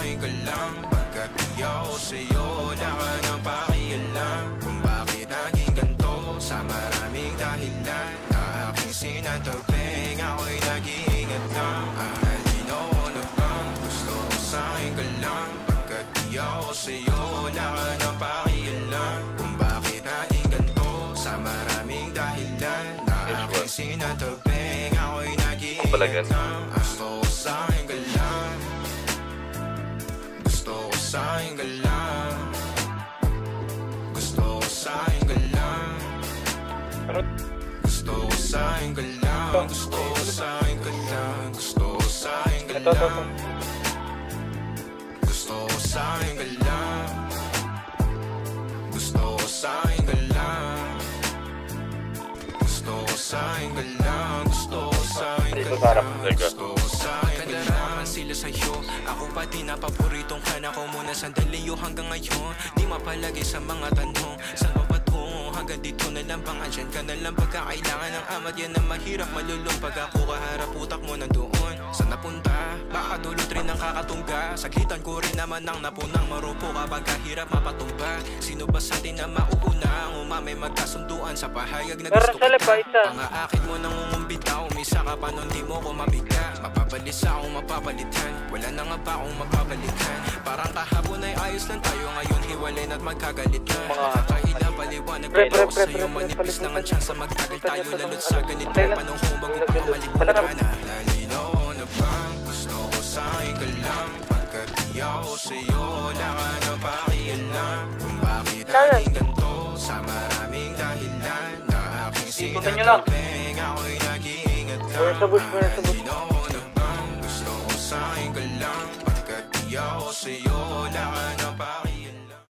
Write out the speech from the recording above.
akin ka lang. Pagkat di ako sa'yo, wala ka nang pakialam. Kung bakit naging ganito, sa maraming dahilan na aking sinatagping, ako'y nag-iingat lang. Halinaw na bang gusto ko sa'kin ka lang. Pagkat di ako sa'yo, wala ka nang pakialam. Kung bakit naging ganito, sa maraming dahilan na aking sinatagping, ako'y nag-iingat lang. Gusto ko sa'kin ka lang. Gusto ko sa'kin ka lang. Gusto ko sa'kin ka lang. Gusto ko sa'kin ka lang. Gusto ko sa'kin ka lang. Gusto ko sa'kin ka lang. Gusto ko sa'kin ka lang. Gusto ko sa'kin ka lang. Gusto ko sa'kin ka lang. Gusto ko sa'kin ka lang. Gusto ko sa'kin ka lang. Sila sa'yo, ako pati na paboritong ka na ko muna sandali yo hanggang ngayon. Di mapalagi sa mga tanong, saan pa patungo? Hanggang dito na lang bang andyan ka na lang pagkakailangan ng amat. Yan ang mahirap malulong pag ako kaharap utak mo nandoon. Saan napunta? Baka dulot rin ang kakatungga. Sagitan ko rin naman ang napunang marupo kapag kahirap mapatumba. Sino ba sa atin na mauuna? Ang umamay magkasunduan sa pahayag na gusto kita. Pangaakit mo nang umumbita, umisa ka pa nun di mo ko mabigla. Mapapalis akong mapapalitan, wala na nga ba akong mapapalitan. Parang kahapon ay ayos lang tayo, ngayon hiwalay na't magkagalitan. Nakakahilang paliwanag pero sa'yo manipis na nga tsansa magtagal tayo lalo't sa ganito. Panahon bago pa malimutan na. Lalinaw na bang gusto ko sa'kin ka lang. Pagkat di ako sa'yo, wala ka na pakialam. Kung bakit naging ganito, sa maraming dahilan na aking sinatagping, ako'y nag-iingat lang. Lalinaw na bang gusto ko sa'kin ka lang. Pagkat di ako sa'yo, wala ka